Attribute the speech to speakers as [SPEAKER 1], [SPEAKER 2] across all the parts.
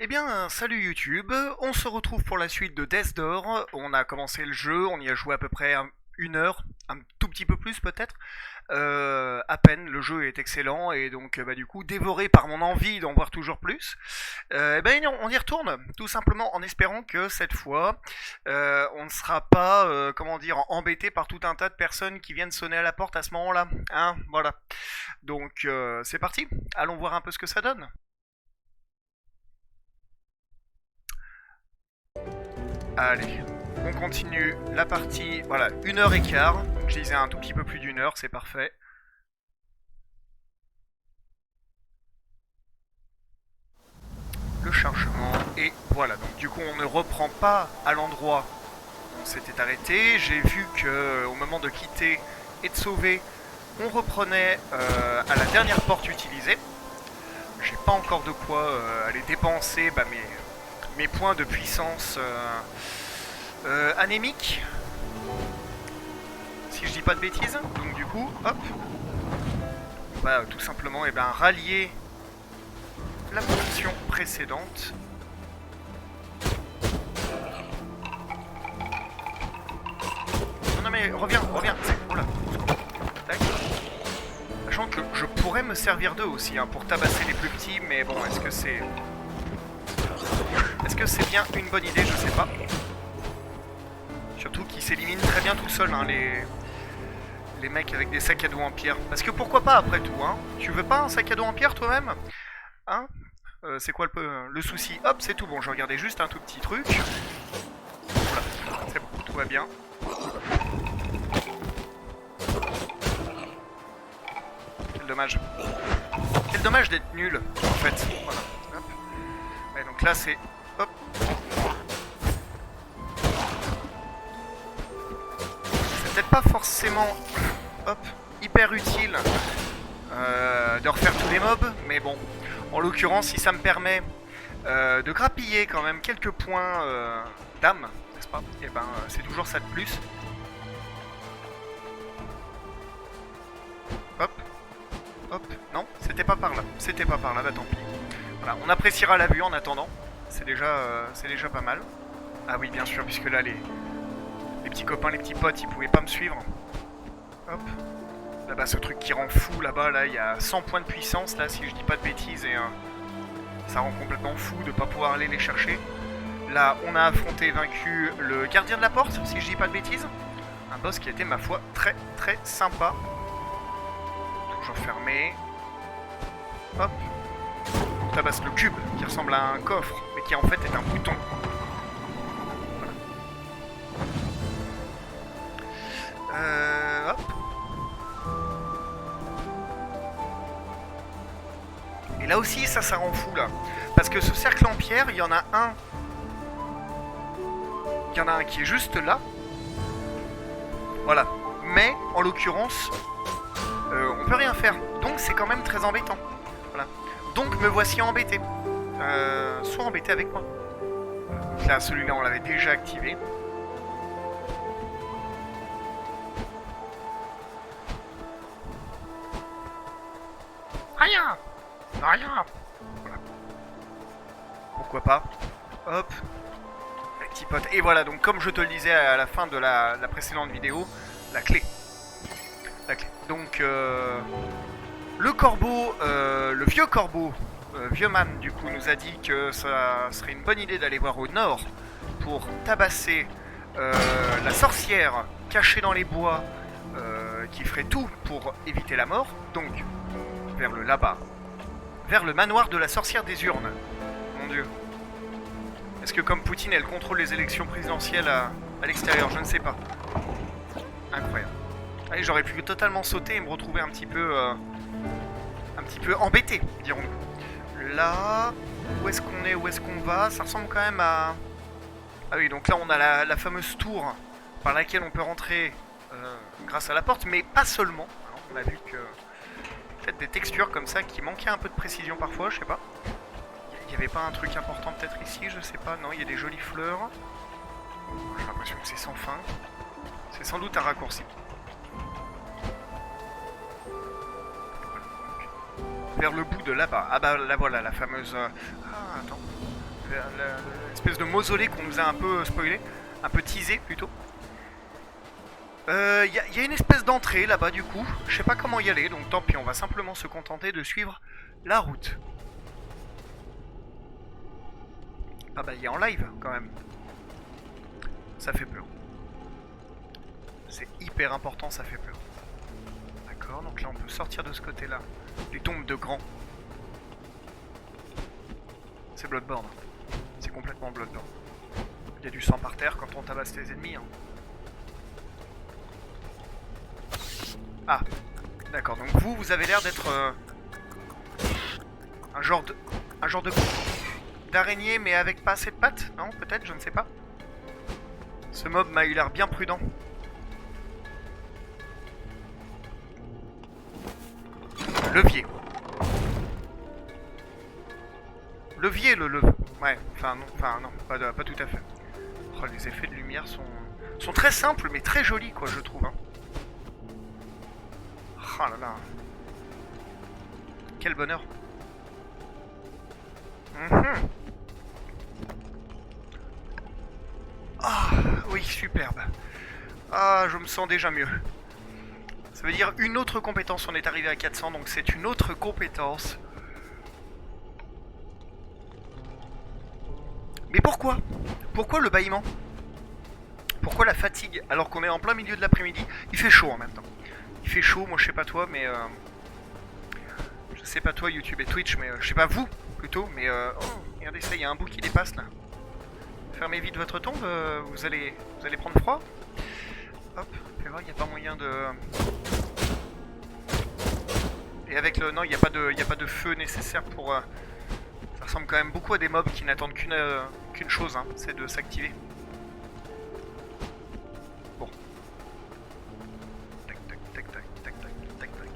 [SPEAKER 1] Eh bien, salut YouTube, on se retrouve pour la suite de Death Door. On a commencé le jeu, on y a joué à peu près une heure, un tout petit peu plus peut-être. À peine, le jeu est excellent et donc bah, du coup dévoré par mon envie d'en voir toujours plus. Eh ben on y retourne, tout simplement en espérant que cette fois on ne sera pas, comment dire, embêté par tout un tas de personnes qui viennent sonner à la porte à ce moment-là. Hein, voilà. Donc c'est parti, allons voir un peu ce que ça donne. Allez, on continue la partie, voilà, 1 h 15. Donc je disais un tout petit peu plus d'1 heure, c'est parfait. Le chargement, et voilà, donc du coup on ne reprend pas à l'endroit où on s'était arrêté. J'ai vu que au moment de quitter et de sauver, on reprenait à la dernière porte utilisée. J'ai pas encore de quoi aller dépenser bah, mes points de puissance anémique, si je dis pas de bêtises. Donc du coup, hop, on va tout simplement rallier la position précédente. Non, non mais reviens, oh là, tac. Sachant que je pourrais me servir d'eux aussi hein, pour tabasser les plus petits, mais bon, est-ce que c'est... Est-ce que c'est bien une bonne idée? Je sais pas. Surtout qu'ils s'éliminent très bien tout seuls, hein, les mecs avec des sacs à dos en pierre. Parce que pourquoi pas après tout, hein? Tu veux pas un sac à dos en pierre toi-même? Hein? C'est quoi le souci? Hop, c'est tout bon, je regardais juste un tout petit truc. Voilà, c'est bon, tout va bien. Quel dommage. Quel dommage d'être nul, en fait. Voilà, hop. Ouais, donc là c'est... Hop. C'est peut-être pas forcément... Hop, hyper utile de refaire tous les mobs, mais bon, en l'occurrence, si ça me permet de grappiller quand même quelques points d'âme, n'est-ce pas? Et ben, c'est toujours ça de plus. Hop, hop, non, c'était pas par là, bah tant pis. Voilà, on appréciera la vue en attendant, c'est déjà pas mal. Ah oui, bien sûr, puisque là, les petits copains, les petits potes, ils pouvaient pas me suivre. Hop. Là-bas, ce truc qui rend fou, là-bas, là, il y a 100 points de puissance, là, si je dis pas de bêtises, et ça rend complètement fou de pas pouvoir aller les chercher. Là, on a affronté et vaincu le gardien de la porte, si je dis pas de bêtises. Un boss qui était, ma foi, très très sympa. Toujours fermé. Hop. On tabasse le cube, qui ressemble à un coffre, mais qui en fait est un bouton. Voilà. Hop. Et là aussi, ça rend fou, là. Parce que ce cercle en pierre, il y en a un... Il y en a un qui est juste là. Voilà. Mais, en l'occurrence, on peut rien faire. Donc, c'est quand même très embêtant. Voilà. Donc, me voici embêté. Sois embêté avec moi. Donc là, celui-là, on l'avait déjà activé. Rien! Rien! Voilà. Pourquoi pas? Hop. Les petits potes. Et voilà, donc comme je te le disais à la fin de la précédente vidéo, la clé. La clé. Donc, le corbeau, le vieux corbeau, vieux man, du coup, nous a dit que ça serait une bonne idée d'aller voir au nord pour tabasser la sorcière cachée dans les bois qui ferait tout pour éviter la mort. Donc, vers le là-bas. Vers le manoir de la sorcière des urnes. Mon dieu. Est-ce que comme Poutine, elle contrôle les élections présidentielles à l'extérieur? Je ne sais pas. Incroyable. Allez, j'aurais pu totalement sauter et me retrouver un petit peu embêté, dirons-nous. Là, où est-ce qu'on est? Où est-ce qu'on va? Ça ressemble quand même à... Ah oui, donc là, on a la fameuse tour par laquelle on peut rentrer grâce à la porte, mais pas seulement. Alors, on a vu que... Peut-être des textures comme ça qui manquaient un peu de précision parfois, je sais pas. Il y avait pas un truc important peut-être ici, je sais pas. Non, il y a des jolies fleurs. J'ai l'impression que c'est sans fin. C'est sans doute un raccourci. Vers le bout de là-bas. Ah bah là voilà, la fameuse... Ah, attends. l'espèce de mausolée qu'on nous a un peu spoilé, un peu teasé plutôt. Y a une espèce d'entrée là-bas du coup, je sais pas comment y aller, donc tant pis, on va simplement se contenter de suivre la route. Ah bah il est en live quand même. Ça fait peur. C'est hyper important, ça fait peur. D'accord, donc là on peut sortir de ce côté-là. Les tombes de grands. C'est Bloodborne. C'est complètement Bloodborne. Il y a du sang par terre quand on tabasse les ennemis. Hein. Ah, d'accord, donc vous avez l'air d'être un genre de d'araignée mais avec pas assez de pattes, non? Peut-être, je ne sais pas. Ce mob m'a eu l'air bien prudent. Levier. Levier, le... Ouais, enfin non, pas tout à fait. Oh, les effets de lumière sont très simples mais très jolis quoi, je trouve. Hein. Oh là là. Quel bonheur. Ah, oui, superbe. Ah, je me sens déjà mieux. Ça veut dire une autre compétence, on est arrivé à 400, donc c'est une autre compétence. Mais pourquoi? Pourquoi le bâillement? Pourquoi la fatigue alors qu'on est en plein milieu de l'après-midi? Il fait chaud en même temps. Il fait chaud, moi je sais pas toi, mais... je sais pas toi, YouTube et Twitch, mais je sais pas vous, plutôt, mais... oh, regardez ça, il y a un bout qui dépasse là. Fermez vite votre tombe, vous allez prendre froid. Hop, fais voir, il n'y a pas moyen de... Et avec le... Non, il n'y a pas de feu nécessaire pour... Ça ressemble quand même beaucoup à des mobs qui n'attendent qu'une chose, hein, c'est de s'activer. Bon. Tac, tac, tac, tac, tac, tac, tac, tac.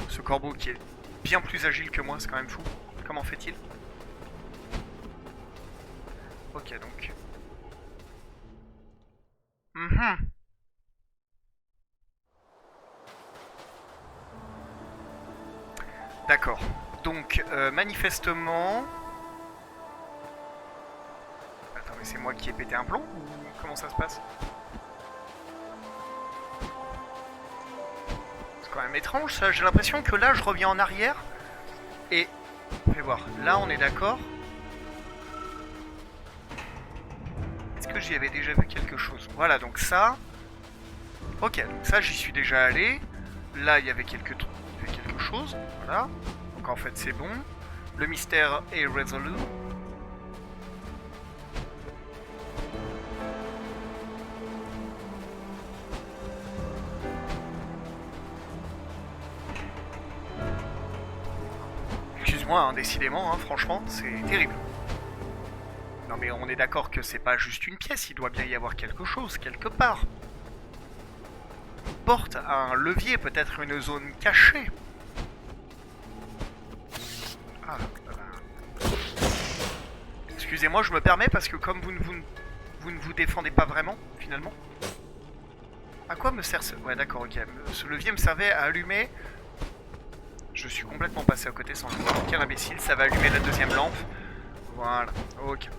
[SPEAKER 1] Ce corbeau qui est bien plus agile que moi, c'est quand même fou. Comment fait-il? Ok, donc... D'accord. Donc, manifestement... Attends, mais c'est moi qui ai pété un plomb ou comment ça se passe? C'est quand même étrange ça. J'ai l'impression que là, je reviens en arrière. Et... Fais voir. Là, on est d'accord. Est-ce que j'y avais déjà vu quelque chose? Voilà, donc ça... Ok, donc ça, j'y suis déjà allé. Là, il y avait quelque chose. Voilà. Donc en fait, c'est bon. Le mystère est résolu. Excuse-moi, hein, décidément, hein, franchement, c'est terrible. Non mais on est d'accord que c'est pas juste une pièce, il doit bien y avoir quelque chose, quelque part. Une porte, un levier, peut-être une zone cachée. Ah, excusez-moi, je me permets parce que comme vous ne vous défendez pas vraiment, finalement. À quoi me sert ce... Ouais d'accord, ok. Ce levier me servait à allumer... Je suis complètement passé à côté sans le voir. Quel imbécile, ça va allumer la deuxième lampe. Voilà, ok.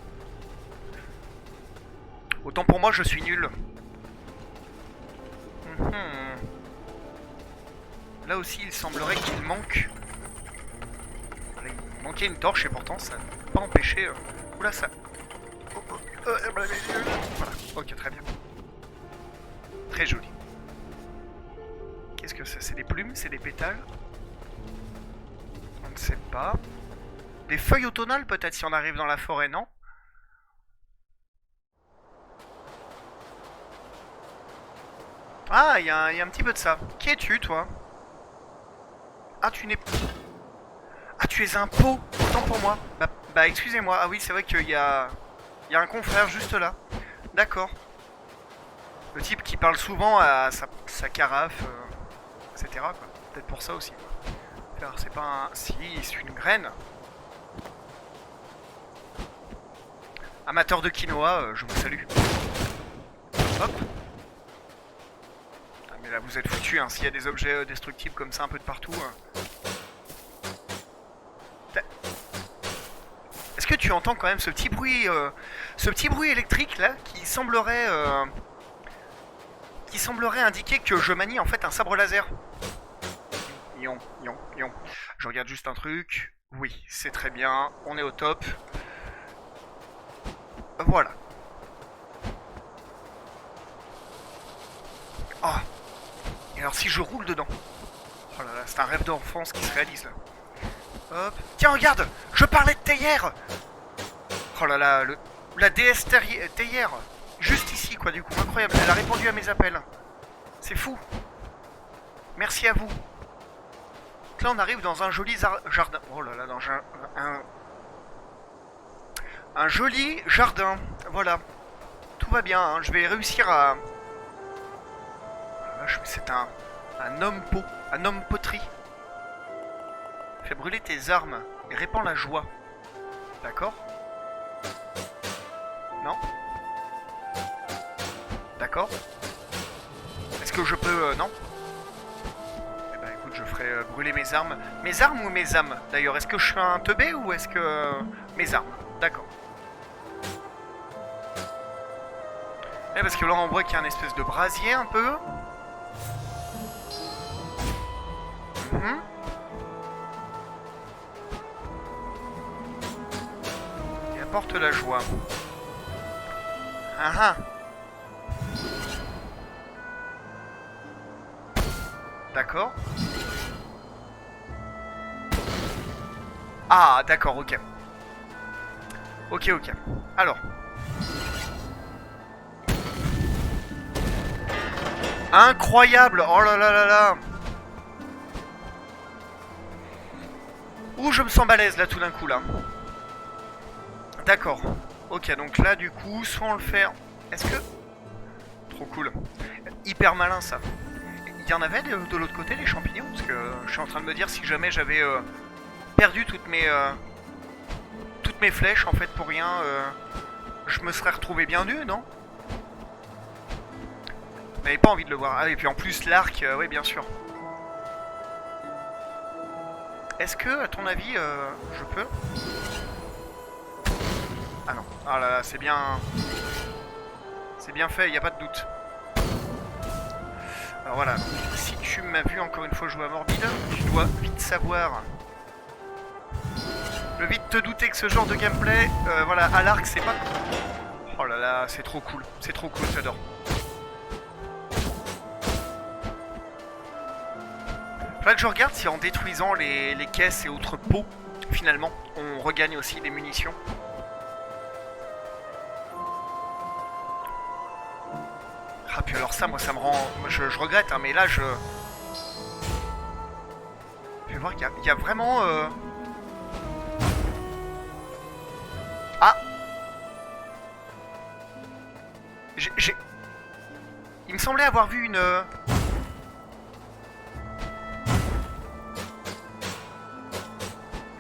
[SPEAKER 1] Autant pour moi, je suis nul. Là aussi, il semblerait qu'il manque... Il manquait une torche et pourtant, ça n'a pas empêché... Oula, ça... Voilà, ok, très bien. Très joli. Qu'est-ce que c'est? C'est des plumes? C'est des pétales? On ne sait pas. Des feuilles automnales peut-être si on arrive dans la forêt, non? Ah, il y a un petit peu de ça. Qui es-tu, toi? Ah, tu n'es... Ah, tu es un pot. Autant pour moi. Bah excusez-moi. Ah oui, c'est vrai qu'il y a... Il y a un confrère juste là. D'accord. Le type qui parle souvent à sa carafe, etc. Peut-être pour ça aussi. C'est pas un... Si, c'est une graine. Amateur de quinoa, je vous salue. Hop. Ah, mais là vous êtes foutus, hein. S'il y a des objets destructibles comme ça un peu de partout... que tu entends quand même ce petit bruit électrique là qui semblerait indiquer que je manie en fait un sabre laser. Yon, yon, yon. Je regarde juste un truc. Oui, c'est très bien. On est au top. Voilà. Oh. Et alors si je roule dedans. Oh là là, c'est un rêve d'enfance qui se réalise là. Hop. Tiens, regarde, je parlais de théière. Oh là là, la déesse théière. Juste ici, quoi, du coup. Incroyable, elle a répondu à mes appels. C'est fou. Merci à vous. Donc là, on arrive dans un joli jardin. Oh là là, dans un joli jardin. Voilà. Tout va bien, hein. Je vais réussir à... C'est un homme-pot. Un homme-poterie. Fais brûler tes armes et répand la joie. D'accord? Non? D'accord? Est-ce que je peux... non? Eh ben écoute, je ferai brûler mes armes. Mes armes ou mes âmes? D'ailleurs, est-ce que je suis un teubé ou est-ce que... mes armes? D'accord. Eh, parce que là on voit qu'il y a une espèce de brasier un peu. Et apporte la joie. Ah ah. D'accord. Ah, d'accord, ok. Ok. Alors. Incroyable. Oh là là là là. Ouh, je me sens balèze là tout d'un coup là. D'accord. Ok, donc là du coup, soit on le fait... Est-ce que... Trop cool. Hyper malin ça. Il y en avait de l'autre côté les champignons? Parce que je suis en train de me dire si jamais j'avais perdu toutes mes flèches en fait pour rien, je me serais retrouvé bien nu, non? Vous n'avez pas envie de le voir. Ah et puis en plus l'arc, oui bien sûr. Est-ce que, à ton avis, je peux? Ah non. Ah là là, c'est bien... C'est bien fait, il n'y a pas de doute. Alors voilà, si tu m'as vu encore une fois jouer à Morbide, tu dois vite savoir... Le vite te douter que ce genre de gameplay, voilà, à l'arc, c'est pas... Oh là là, c'est trop cool, j'adore. Faudrait que je regarde si en détruisant les caisses et autres pots, finalement, on regagne aussi des munitions. Ah puis alors ça, moi ça me rend... Je regrette, hein, mais là je... Je vais voir qu'il y a vraiment... Ah! Il me semblait avoir vu une...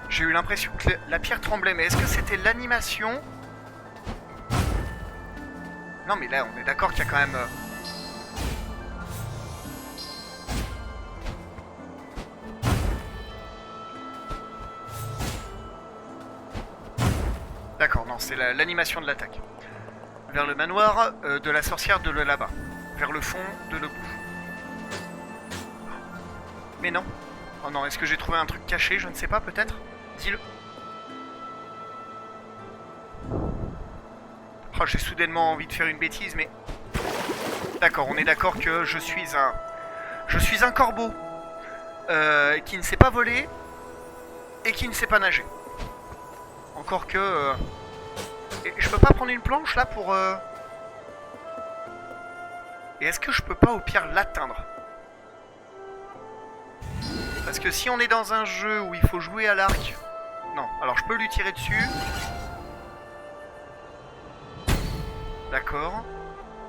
[SPEAKER 1] J'ai eu l'impression que la pierre tremblait, mais est-ce que c'était l'animation? Non mais là on est d'accord qu'il y a quand même... D'accord, non, c'est l'animation de l'attaque. Vers le manoir de la sorcière de là-bas. Vers le fond de l'eau. Mais non. Oh non, est-ce que j'ai trouvé un truc caché? Je ne sais pas, peut-être? Dis-le. Oh, j'ai soudainement envie de faire une bêtise, mais... D'accord, on est d'accord que je suis un corbeau qui ne sait pas voler et qui ne sait pas nager. Encore que... Et je peux pas prendre une planche là pour... Et est-ce que je peux pas au pire l'atteindre? Parce que si on est dans un jeu où il faut jouer à l'arc... Non, alors je peux lui tirer dessus. D'accord.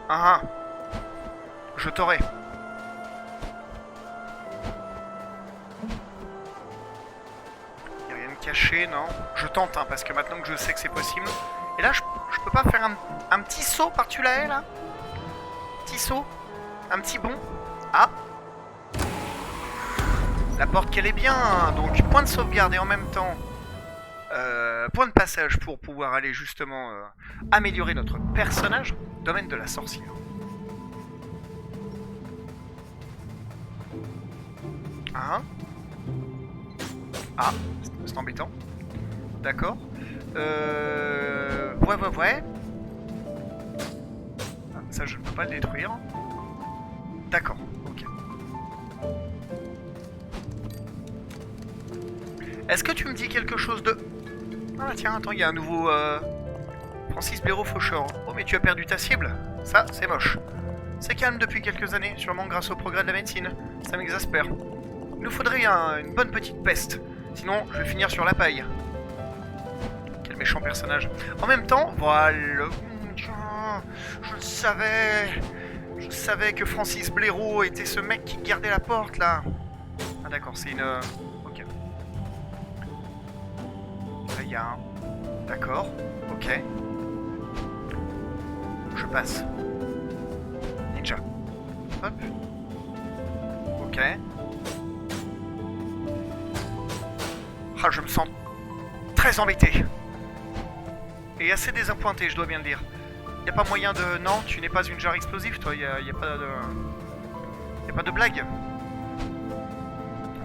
[SPEAKER 1] Ah ah. Je t'aurai. Y'a rien de caché, non? Je tente, hein, parce que maintenant que je sais que c'est possible. Et là, je peux pas faire un petit saut par-dessus la haie, là? Petit saut? Un petit bond? Ah! La porte qu'elle est bien, donc point de sauvegarde et en même temps point de passage pour pouvoir aller justement améliorer notre personnage. Domaine de la sorcière. Hein? Ah, c'est embêtant. D'accord. Ouais. Ah, ça, je ne peux pas le détruire. D'accord, ok. Est-ce que tu me dis quelque chose de... Ah tiens, attends, il y a un nouveau... Francis Blaireau Faucheur. Oh, mais tu as perdu ta cible. Ça, c'est moche. C'est calme depuis quelques années, sûrement grâce au progrès de la médecine. Ça m'exaspère. Il nous faudrait une bonne petite peste. Sinon, je vais finir sur la paille. Quel méchant personnage. En même temps, voilà... Je le savais. Je savais que Francis Blaireau était ce mec qui gardait la porte, là. Ah d'accord, c'est une... Ok. Là, il y a un... D'accord, ok. Je passe. Ninja. Hop. Ok. Ah, je me sens très embêté. Et assez désappointé, je dois bien le dire. Y a pas moyen de... Non, tu n'es pas une jarre explosive, toi. Y a pas de... Y a pas de blague.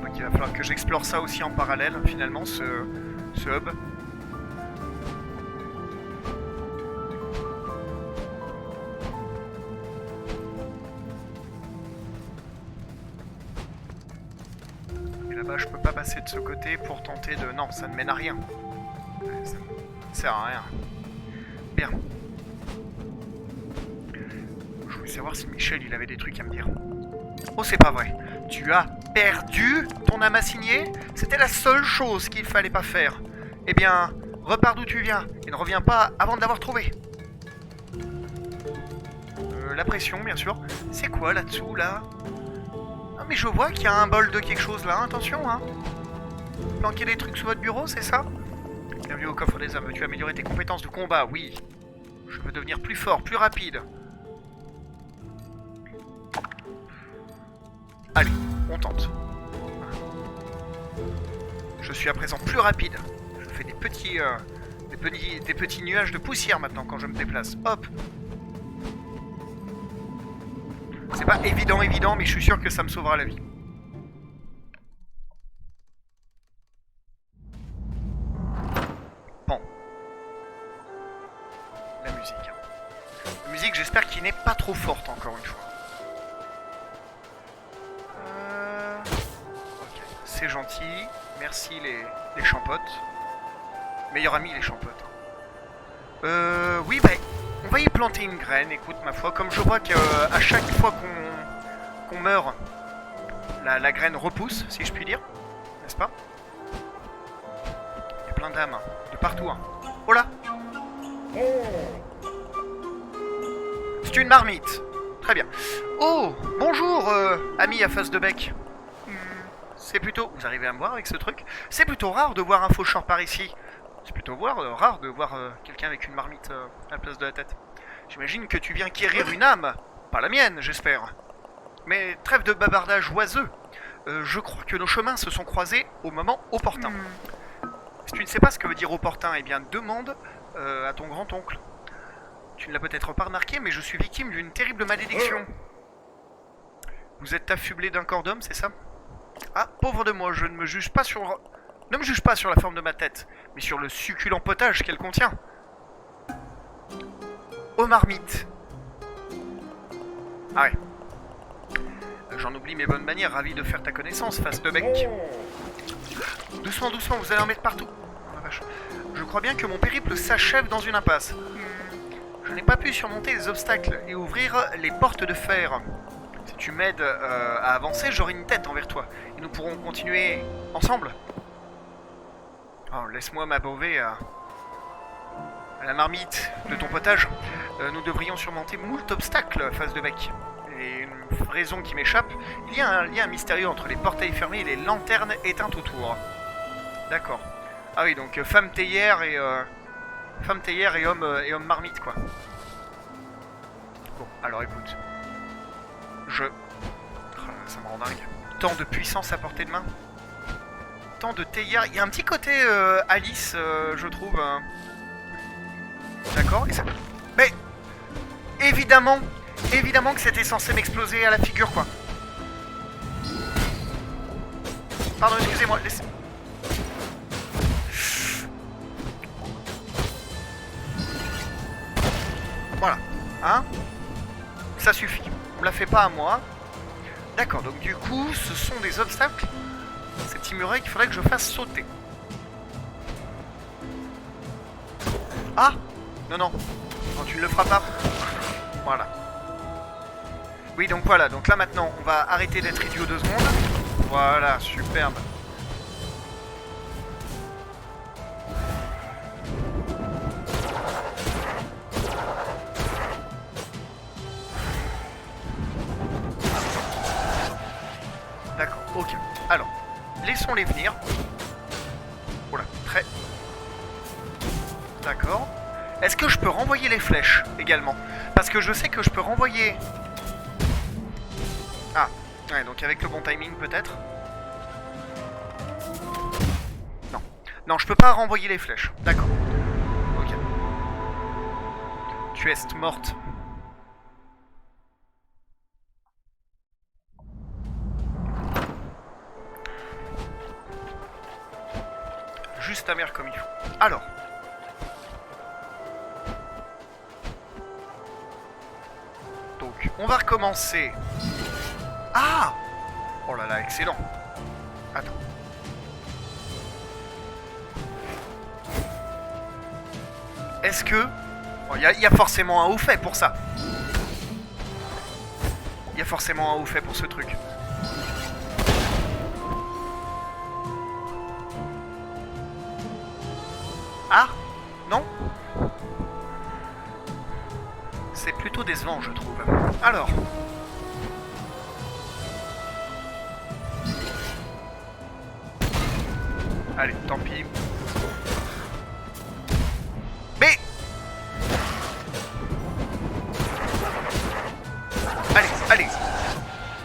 [SPEAKER 1] Donc il va falloir que j'explore ça aussi en parallèle, finalement, ce hub. Et là-bas, je peux pas passer de ce côté pour tenter de... Non, ça ne mène à rien. Ça ne sert à rien. Bien. Je voulais savoir si Michel, il avait des trucs à me dire. Oh, c'est pas vrai. Tu as perdu ton âme assignée? C'était la seule chose qu'il fallait pas faire. Eh bien, repars d'où tu viens et ne reviens pas avant de l'avoir trouvé. La pression, bien sûr. C'est quoi là-dessous, là? Ah, mais je vois qu'il y a un bol de quelque chose là. Attention, hein. Planquer des trucs sous votre bureau, c'est ça? Bienvenue au coffre des hommes. Veux-tu améliorer tes compétences de combat? Oui. Je veux devenir plus fort, plus rapide. Allez, on tente. Je suis à présent plus rapide. Je fais des petits nuages de poussière maintenant quand je me déplace. Hop. C'est pas évident, mais je suis sûr que ça me sauvera la vie. Bon. La musique. La musique, j'espère qu'il n'est pas trop forte encore une fois. Ok, c'est gentil. Merci les champottes. Meilleur ami les champottes. Oui, bah, on va y planter une graine, écoute, ma foi. Comme je vois qu'à chaque fois qu'on meurt, la graine repousse, si je puis dire. N'est-ce pas? Il y a plein d'âmes, de partout. Hein. Oh là! C'est une marmite. Très bien. Oh, bonjour, ami à face de bec. C'est plutôt... Vous arrivez à me voir avec ce truc? C'est plutôt rare de voir un faucheur par ici. C'est plutôt rare de voir quelqu'un avec une marmite à la place de la tête. J'imagine que tu viens quérir une âme. Pas la mienne, j'espère. Mais trêve de bavardage oiseux. Je crois que nos chemins se sont croisés au moment opportun. Si tu ne sais pas ce que veut dire opportun, eh bien demande à ton grand-oncle. Tu ne l'as peut-être pas remarqué, mais je suis victime d'une terrible malédiction. Vous êtes affublé d'un corps d'homme, c'est ça? Ah, pauvre de moi, je ne me juge pas sur... Ne me juge pas sur la forme de ma tête, mais sur le succulent potage qu'elle contient. Ô marmite. Ah ouais. J'en oublie mes bonnes manières, ravi de faire ta connaissance, face de bec. Doucement, doucement, vous allez en mettre partout. Oh la vache. Je crois bien que mon périple s'achève dans une impasse. Je n'ai pas pu surmonter les obstacles et ouvrir les portes de fer. Si tu m'aides à avancer, j'aurai une tête envers toi. Et nous pourrons continuer ensemble. Oh, laisse-moi m'abreuver à la marmite de ton potage. Nous devrions surmonter moult obstacles, face de bec. Et une raison qui m'échappe, il y a un lien mystérieux entre les portails fermés et les lanternes éteintes autour. D'accord. Ah oui, donc femme théière et homme marmite, quoi. Bon, alors écoute. Ça me rend dingue. Tant de puissance à portée de main. temps de théière. Il y a un petit côté Alice, je trouve. D'accord. Mais évidemment, évidemment que c'était censé m'exploser à la figure, quoi. Pardon, excusez-moi. Voilà. Hein? Ça suffit. On me la fait pas à moi. D'accord, donc du coup, ce sont des obstacles. Ces petits murets qu'il faudrait que je fasse sauter. Ah! Non, non. Non, tu ne le feras pas. Voilà. Oui, donc voilà. Donc là, maintenant, on va arrêter d'être idiot 2 secondes. Voilà, superbe. D'accord, ok. Alors, laissons-les venir. Oula, très... D'accord. Est-ce que je peux renvoyer les flèches également? Parce que je sais que je peux renvoyer... Ah, ouais, donc avec le bon timing peut-être. Non. Non, je peux pas renvoyer les flèches. D'accord. Ok. Tu es morte. Juste ta mère comme il faut. Alors. Donc, on va recommencer. Ah! Oh là là, excellent. Attends. Est-ce que... Il y a forcément un haut fait pour ça. Il y a forcément un haut fait pour ce truc. Ah? Non? C'est plutôt décevant, je trouve. Alors. Allez, tant pis. Mais... Allez, allez.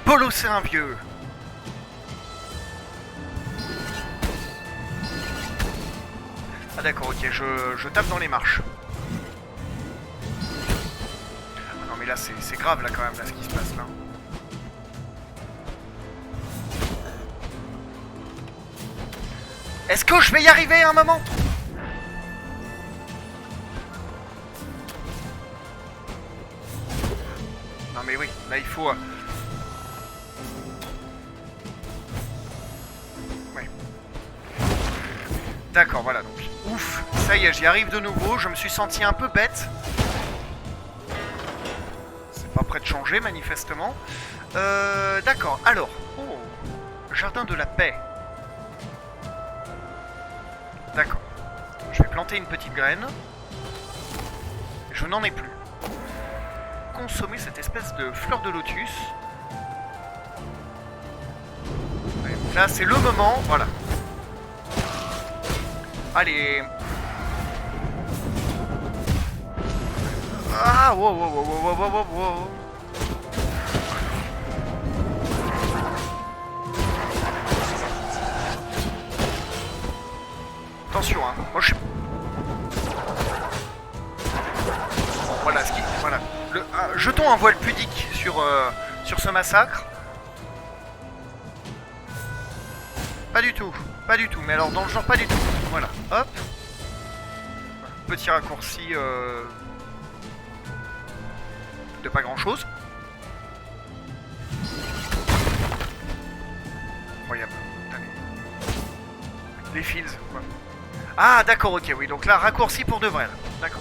[SPEAKER 1] Polo, c'est un vieux. Ah d'accord, ok, je tape dans les marches. Ah non mais là c'est grave là quand même là ce qui se passe là. Est-ce que je vais y arriver à un moment? Non mais oui, là il faut... Ouais. D'accord, voilà donc. Ouf, ça y est, j'y arrive de nouveau, je me suis senti un peu bête. C'est pas prêt de changer manifestement. D'accord, alors. Oh, jardin de la paix. D'accord. Je vais planter une petite graine. Je n'en ai plus. Consommer cette espèce de fleur de lotus. Ouais, donc là, c'est le moment. Voilà. Allez. Ah, wow, wow, wow, wow, wow, wow, wow. Attention, hein. Moi, je suis... Bon, voilà, ce qui... Voilà. Jetons un voile pudique sur ce massacre. Pas du tout. Pas du tout. Mais alors, dans le genre, pas du tout. Voilà. Hop. Petit raccourci de pas grand-chose. Incroyable. Les fils, quoi. Ah, d'accord, ok, oui. Donc là, raccourci pour de vrai. D'accord.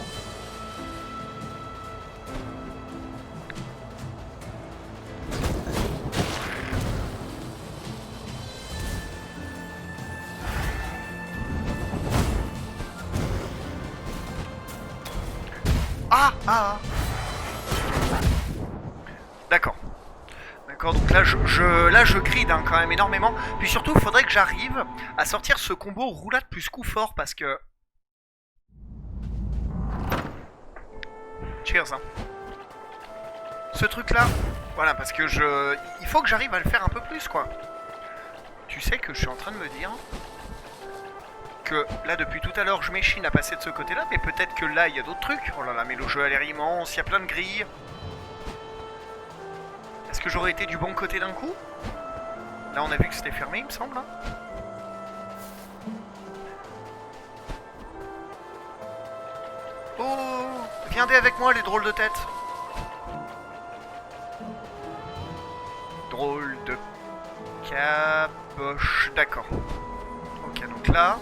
[SPEAKER 1] Ah, ah. D'accord. D'accord, donc là je grid hein, quand même énormément. Puis surtout, il faudrait que j'arrive à sortir ce combo roulade plus coup fort parce que... Cheers, hein. Ce truc là, voilà, parce que il faut que j'arrive à le faire un peu plus, quoi. Tu sais que je suis en train de me dire que là, depuis tout à l'heure, je m'échine à passer de ce côté-là, mais peut-être que là, il y a d'autres trucs. Oh là là, mais le jeu a l'air immense, il y a plein de grilles. Est-ce que j'aurais été du bon côté d'un coup? Là, on a vu que c'était fermé, il me semble. Hein. Oh, viendez avec moi, les drôles de tête. Drôle de caboche, d'accord. Ok, donc là...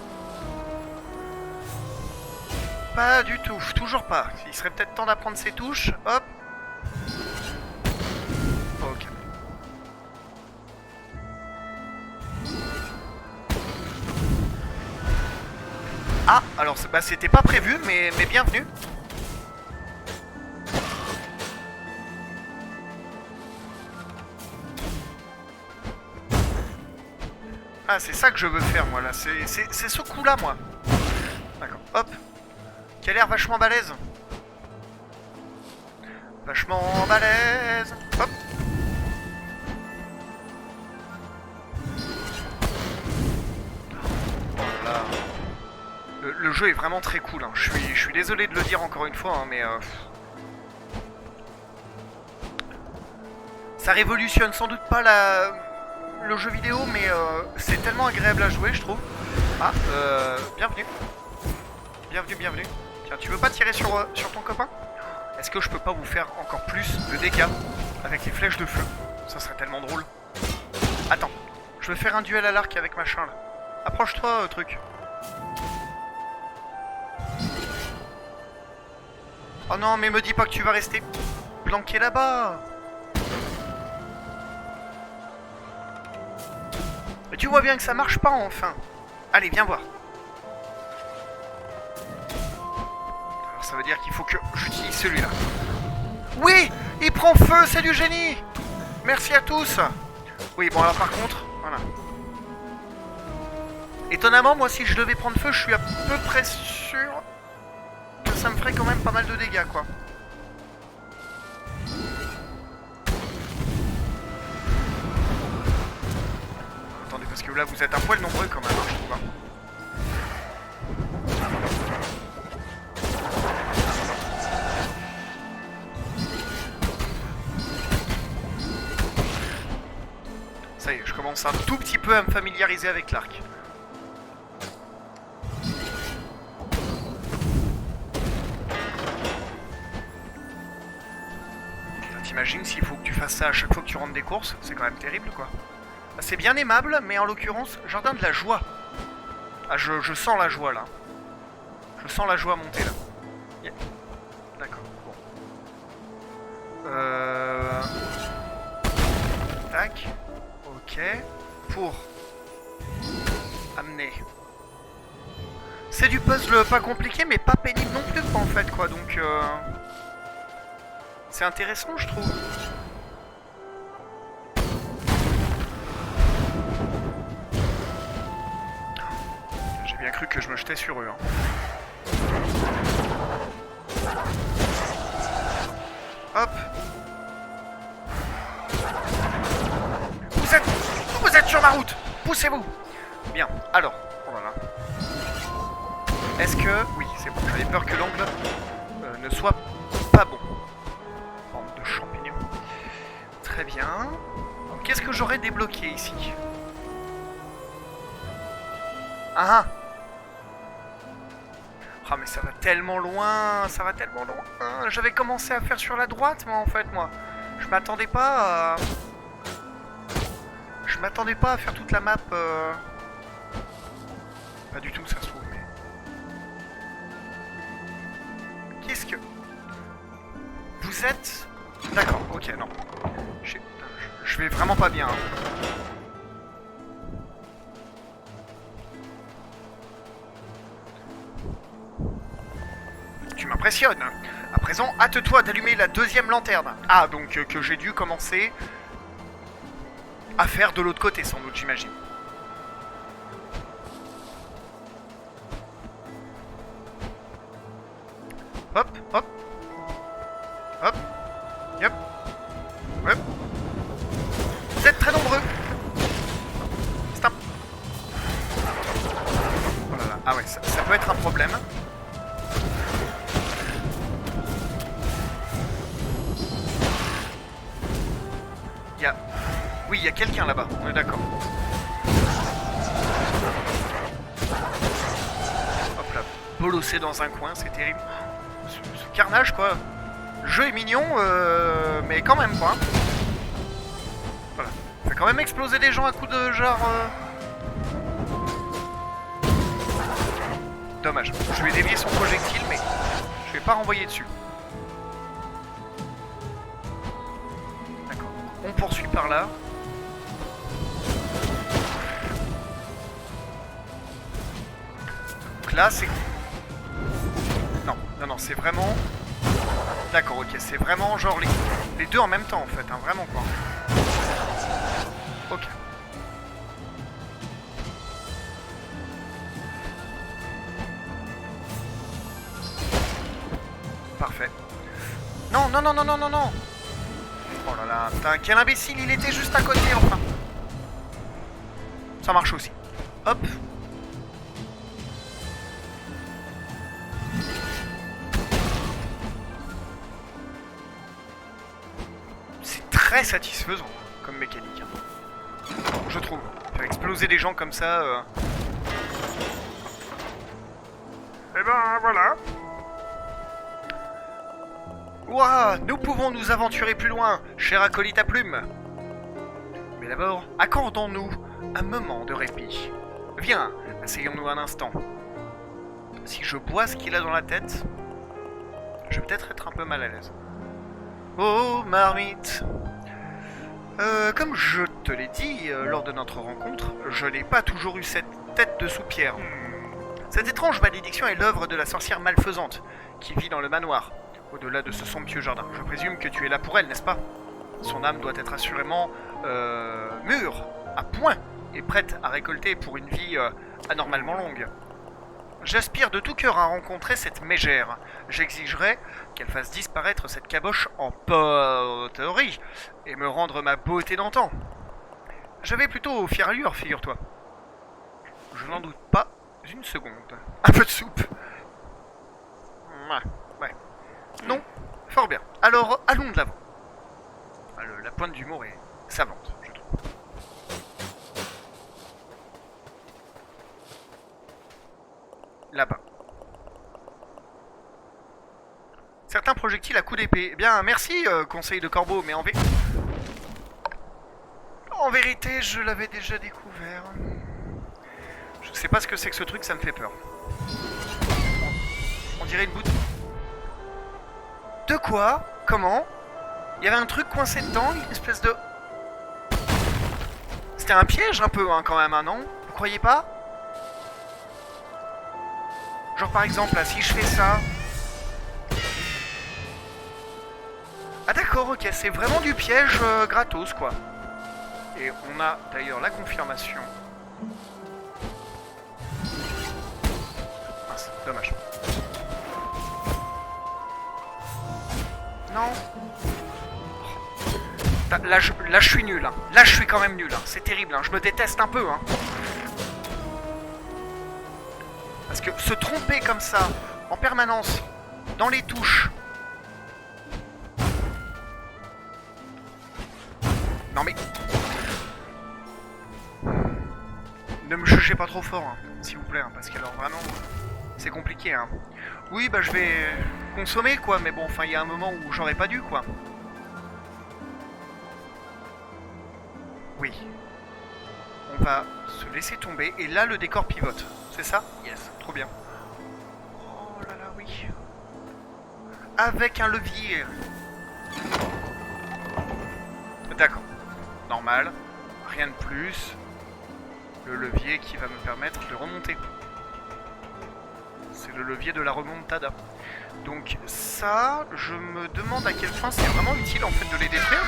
[SPEAKER 1] Pas du tout, toujours pas. Il serait peut-être temps d'apprendre ses touches. Hop. Ok. Ah, alors bah, c'était pas prévu, mais bienvenue. Ah, c'est ça que je veux faire, moi, là. C'est ce coup-là, moi. D'accord, hop. Qui a l'air vachement balèze. Vachement balèze. Hop. Voilà. Le jeu est vraiment très cool. Hein. Je suis désolé de le dire encore une fois, hein, mais... ça révolutionne sans doute pas le jeu vidéo, mais c'est tellement agréable à jouer, je trouve. Ah, bienvenue. Bienvenue. Tiens, tu veux pas tirer sur ton copain? Est-ce que je peux pas vous faire encore plus de dégâts avec les flèches de feu? Ça serait tellement drôle. Attends, je veux faire un duel à l'arc avec machin là. Approche-toi, truc. Oh non, mais me dis pas que tu vas rester planqué là-bas. Mais tu vois bien que ça marche pas enfin. Allez, viens voir. Alors ça veut dire qu'il faut que j'utilise celui-là. Oui, il prend feu, c'est du génie. Merci à tous. Oui, bon alors par contre, voilà. Étonnamment, moi si je devais prendre feu, je suis à peu près sûr que ça me ferait quand même pas mal de dégâts, quoi. Attendez, parce que là vous êtes un poil nombreux quand même, hein, je trouve. Hein. Ça y est, je commence un tout petit peu à me familiariser avec l'arc. T'imagines s'il faut que tu fasses ça à chaque fois que tu rentres des courses, c'est quand même terrible quoi. C'est bien aimable, mais en l'occurrence, jardin de la joie. Ah, je sens la joie là. Je sens la joie monter là. Yeah. D'accord, bon. Tac. Ok. Pour amener. C'est du puzzle pas compliqué, mais pas pénible non plus en fait quoi, donc... C'est intéressant, je trouve. J'ai bien cru que je me jetais sur eux. Hein. Hop. Vous êtes sur ma route. Poussez-vous. Bien. Alors. Oh là là. Est-ce que... Oui, c'est bon. J'avais peur que l'angle ne soit pas bon. De champignons. Très bien. Qu'est-ce que j'aurais débloqué ici? Ah! Ah mais ça va tellement loin, ça va tellement loin. J'avais commencé à faire sur la droite, moi en fait, moi. Je m'attendais pas à... Je m'attendais pas à faire toute la map. Pas du tout, ça se trouve. Mais... Qu'est-ce que... Vous êtes... D'accord, ok, non. Je vais vraiment pas bien. Hein. Tu m'impressionnes. À présent, hâte-toi d'allumer la deuxième lanterne. Ah, donc que j'ai dû commencer à faire de l'autre côté, sans doute, j'imagine. Hop, hop. Hop. Yep. Hop. Vous êtes très nombreux. Stop. Oh là là. Ah ouais, ça peut être un problème. Il y a... Oui, il y a quelqu'un là-bas, on est d'accord. Hop là, bolossé dans un coin, c'est terrible. Ce carnage, quoi. Le jeu est mignon, mais quand même, quoi. Voilà. Ça fait quand même exploser des gens à coups de genre... Dommage. Je lui ai dévié son projectile, mais je vais pas renvoyer dessus. D'accord. On poursuit par là. Donc là, c'est... Non, non, non, c'est vraiment... D'accord, ok, c'est vraiment genre les deux en même temps, en fait, hein, vraiment, quoi. Ok. Parfait. Non, non, non, non, non, non, non. Oh là là, putain, quel imbécile, il était juste à côté, enfin. Ça marche aussi. Hop. C'est très satisfaisant comme mécanique, hein. Je trouve. Faire exploser des gens comme ça... Eh ben, voilà. Ouah, nous pouvons nous aventurer plus loin, cher acolyte à plumes. Mais d'abord, accordons-nous un moment de répit. Viens, asseyons-nous un instant. Si je bois ce qu'il a dans la tête, je vais peut-être être un peu mal à l'aise. Oh, marmite. Comme je te l'ai dit lors de notre rencontre, je n'ai pas toujours eu cette tête de soupière. Cette étrange malédiction est l'œuvre de la sorcière malfaisante qui vit dans le manoir. Au-delà de ce somptueux jardin. Je présume que tu es là pour elle, n'est-ce pas? Son âme doit être assurément mûre, à point, et prête à récolter pour une vie anormalement longue. J'aspire de tout cœur à rencontrer cette mégère. J'exigerai qu'elle fasse disparaître cette caboche en poterie et me rendre ma beauté d'antan. J'avais plutôt fière allure, figure-toi. Je n'en doute pas une seconde. Un peu de soupe. Ouais. Non, fort bien. Alors, allons de l'avant. La pointe d'humour est savante, je trouve. Là-bas. Certains projectiles à coups d'épée. Eh bien, merci, conseil de corbeau, mais en vérité, je l'avais déjà découvert. Je sais pas ce que c'est que ce truc, ça me fait peur. On dirait une bouteille. De quoi? Comment? Il y avait un truc coincé dedans, une espèce de... C'était un piège un peu, hein, quand même, hein, non? Vous croyez pas? Genre par exemple, là, si je fais ça... Ah d'accord, ok, c'est vraiment du piège gratos, quoi. Et on a d'ailleurs la confirmation. Mince, dommage. Non. Là, je suis nul. Hein. Là, je suis quand même nul. Hein. C'est terrible. Hein. Je me déteste un peu. Hein. Parce que se tromper comme ça, en permanence, dans les touches... Non mais... Ne me jugez pas trop fort, hein, s'il vous plaît. Hein, parce que alors vraiment, c'est compliqué. Hein. Oui, bah je vais consommer, quoi. Mais bon, enfin, il y a un moment où j'aurais pas dû, quoi. Oui. On va se laisser tomber. Et là, le décor pivote. C'est ça? Yes. Trop bien. Oh là là, oui. Avec un levier. D'accord. Normal. Rien de plus. Le levier qui va me permettre de remonter. C'est le levier de la remontada. Donc ça, je me demande à quel point c'est vraiment utile en fait de les détruire.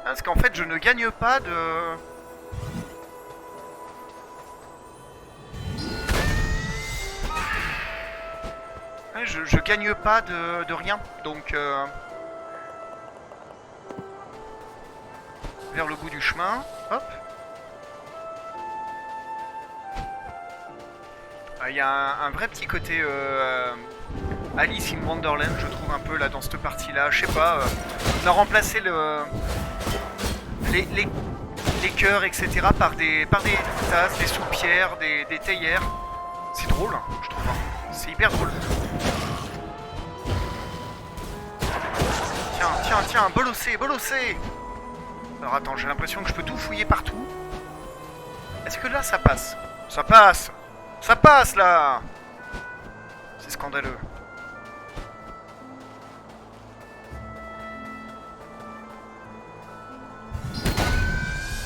[SPEAKER 1] Parce qu'en fait, je ne gagne pas de... Je gagne pas de rien. Donc... vers le bout du chemin. Hop. Il y a un vrai petit côté Alice in Wonderland, je trouve un peu là dans cette partie-là. Je sais pas, on a remplacé les cœurs, etc. par des tasses, des soupières, des théières. C'est drôle, hein, je trouve. C'est hyper drôle. Tiens, bolossé. Alors attends, j'ai l'impression que je peux tout fouiller partout. Est-ce que là ça passe? Ça passe là. C'est scandaleux.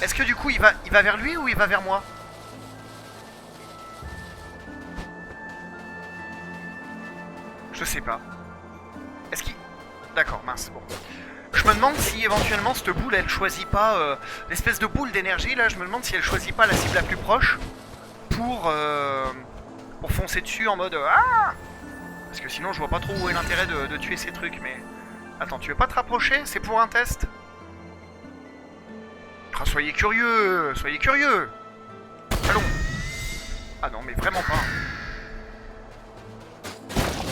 [SPEAKER 1] Est-ce que du coup il va vers lui ou il va vers moi? Je sais pas. Est-ce qu'il... D'accord, mince, bon. Je me demande si éventuellement cette boule elle choisit pas... l'espèce de boule d'énergie là, je me demande si elle choisit pas la cible la plus proche pour foncer dessus en mode... Ah, parce que sinon je vois pas trop où est l'intérêt de tuer ces trucs, mais... Attends, tu veux pas te rapprocher? C'est pour un test? Ah, soyez curieux. Allons. Ah non, mais vraiment pas.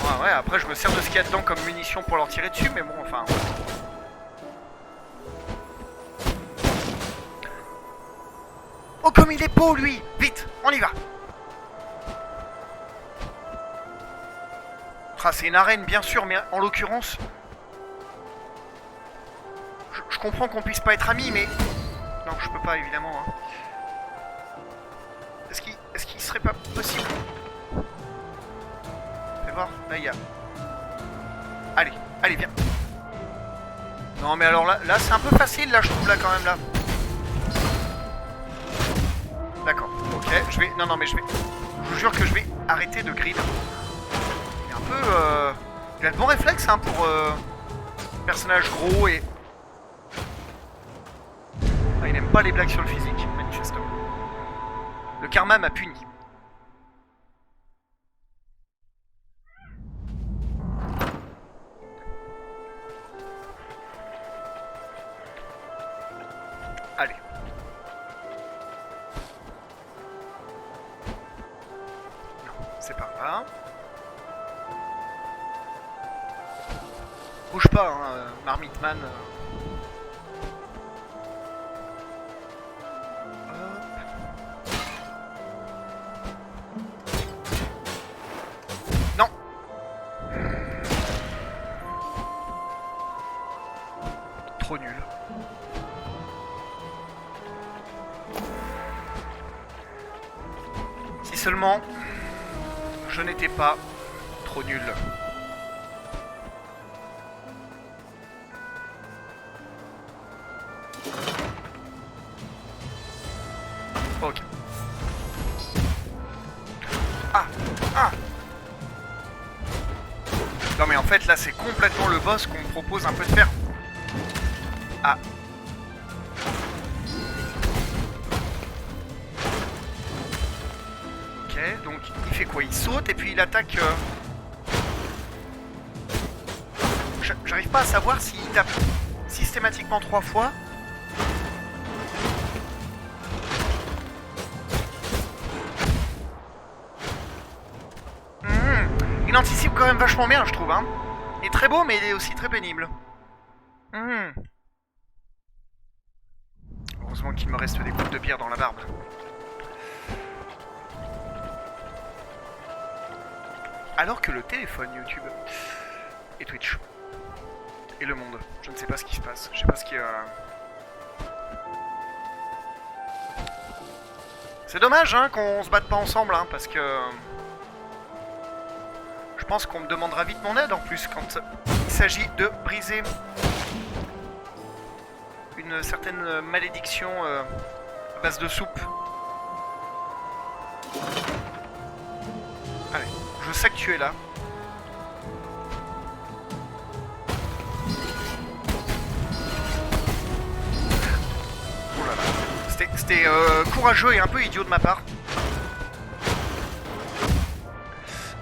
[SPEAKER 1] Ah ouais, après je me sers de ce qu'il y a dedans comme munition pour leur tirer dessus, mais bon, enfin... Oh, comme il est beau, lui! Vite, on y va! Ah, c'est une arène, bien sûr, mais en l'occurrence... Je comprends qu'on puisse pas être amis, mais... Non, je peux pas, évidemment. Hein. Est-ce qu'il serait pas possible? Fais voir, là, il y a... Allez, viens. Non, mais alors là c'est un peu facile, là, je trouve, là, quand même, là. D'accord, ok, je vais... Non, mais je vais... Je vous jure que je vais arrêter de grid. Il est un peu... Il a de bons réflexes, hein, pour... personnage gros et... Ah, il n'aime pas les blagues sur le physique, manifestement. Le karma m'a puni. Allez. Non, c'est par là. Bouge pas, hein, Marmitman. Non. Trop nul. Si seulement je n'étais pas trop nul. Ok. Ah. Non mais en fait là c'est complètement le boss qu'on me propose un peu de faire. Ah. Ok, donc il fait quoi? Il saute et puis il attaque... J'arrive pas à savoir s'il tape systématiquement 3 fois. Il anticipe quand même vachement bien, je trouve. Hein. Il est très beau, mais il est aussi très pénible. Heureusement qu'il me reste des gouttes de bière dans la barbe. Alors que le téléphone, YouTube, et Twitch, et le monde, je ne sais pas ce qui se passe. Je sais pas ce qui... C'est dommage hein, qu'on se batte pas ensemble, hein, parce que... Je pense qu'on me demandera vite mon aide en plus quand il s'agit de briser une certaine malédiction à base de soupe. Allez, je sais que tu es là. Oh là là. C'était courageux et un peu idiot de ma part.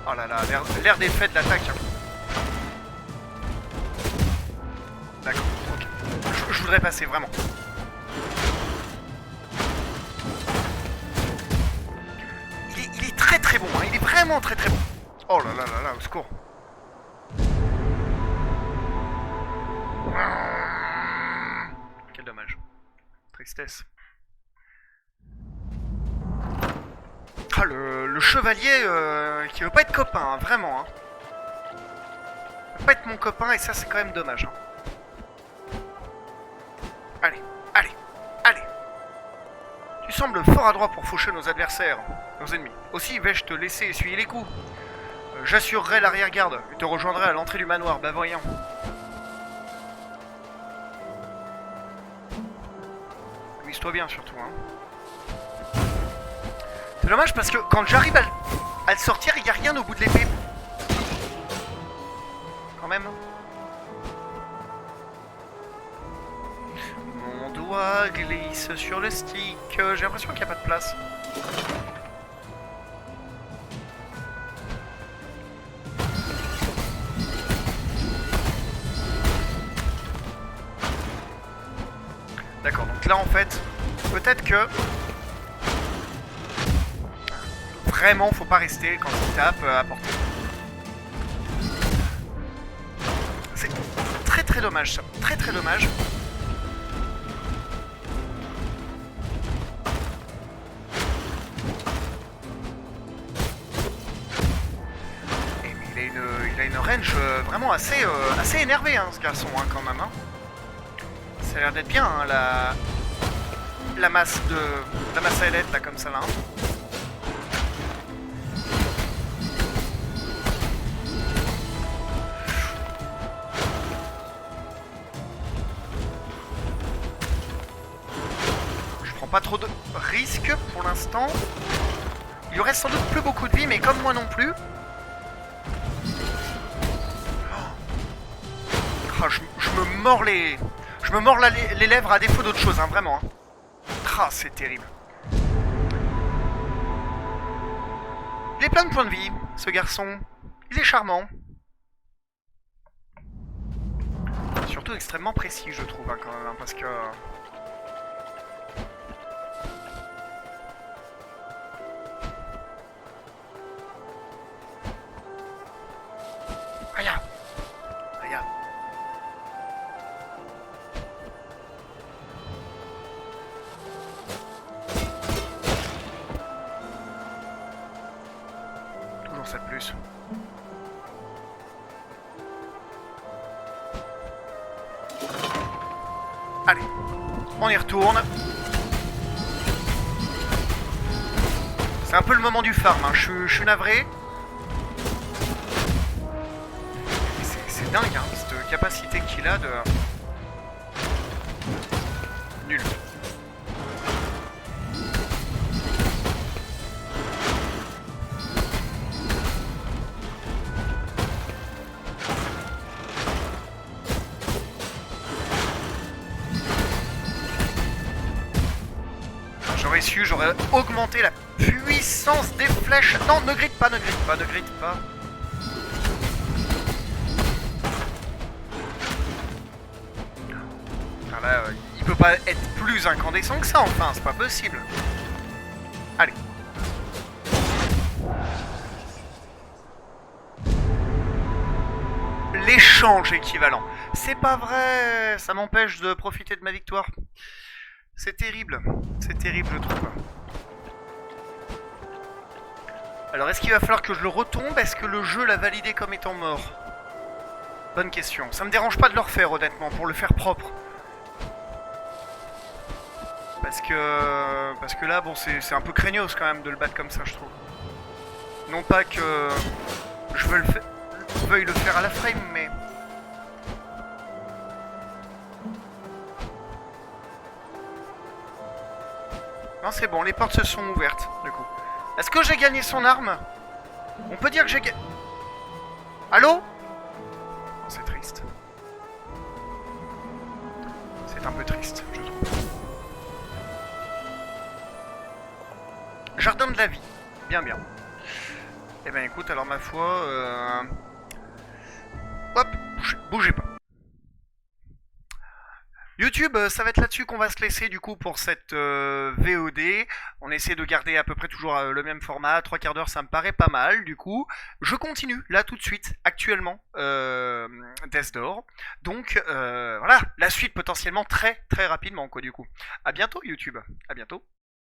[SPEAKER 1] Oh là là, l'air d'effet de l'attaque. D'accord, ok. Je voudrais passer, vraiment. Il est très très bon, hein. Il est vraiment très très bon. Oh là là là là, au secours. Quel dommage. Tristesse. Ah, le chevalier qui veut pas être copain, hein, vraiment. Hein. Veut pas être mon copain et ça c'est quand même dommage. Hein. Allez, allez, allez. Tu sembles fort adroit pour faucher nos adversaires, nos ennemis. Aussi vais-je te laisser essuyer les coups. J'assurerai l'arrière-garde et te rejoindrai à l'entrée du manoir, bah voyons. Amuse-toi bien surtout, hein. C'est dommage parce que quand j'arrive à le sortir, il n'y a rien au bout de l'épée. Quand même. Mon doigt glisse sur le stick. J'ai l'impression qu'il n'y a pas de place. D'accord, donc là en fait, peut-être que... Vraiment, faut pas rester quand il tape à portée. C'est très très dommage ça, très très dommage. Et mais il a une range vraiment assez énervée hein, ce garçon hein, quand même. Hein. Ça a l'air d'être bien hein, la masse à ailette là comme ça là. Hein. Pas trop de risques pour l'instant. Il lui reste sans doute plus beaucoup de vie, mais comme moi non plus. Oh, je me mords les... Je me mords les lèvres à défaut d'autre chose, hein, vraiment. Hein. Ah, c'est terrible. Il est plein de points de vie, ce garçon. Il est charmant. Surtout extrêmement précis, je trouve, hein, quand même, hein, parce que... Regarde. Regarde. Toujours ça de plus. Allez, on y retourne. C'est un peu le moment du farm, hein. Je suis navré. C'est dingue, hein, cette capacité qu'il a de... Nul. J'aurais su, j'aurais augmenté la puissance des flèches. Non, ne grite pas, ne grite pas, ne grite pas. Ah là, il peut pas être plus incandescent que ça, enfin, c'est pas possible. Allez. L'échange équivalent. C'est pas vrai, ça m'empêche de profiter de ma victoire. C'est terrible, je trouve. Alors, est-ce qu'il va falloir que je le retombe? Est-ce que le jeu l'a validé comme étant mort? Bonne question. Ça me dérange pas de le refaire, honnêtement, pour le faire propre. Parce que là, bon, c'est un peu craignos quand même de le battre comme ça, je trouve. Non pas que je veuille le faire à la frame, mais... Non, c'est bon, les portes se sont ouvertes, du coup. Est-ce que j'ai gagné son arme? On peut dire que j'ai gagné... Allô? C'est triste. C'est un peu triste, je trouve. Jardin de la vie. Bien, bien. Eh ben écoute, alors ma foi... Hop, bougez pas. YouTube, ça va être là-dessus qu'on va se laisser du coup pour cette VOD. On essaie de garder à peu près toujours le même format, 3/4 d'heure ça me paraît pas mal du coup. Je continue là tout de suite, actuellement, Death Door. Donc voilà, la suite potentiellement très très rapidement quoi du coup. À bientôt YouTube, à bientôt.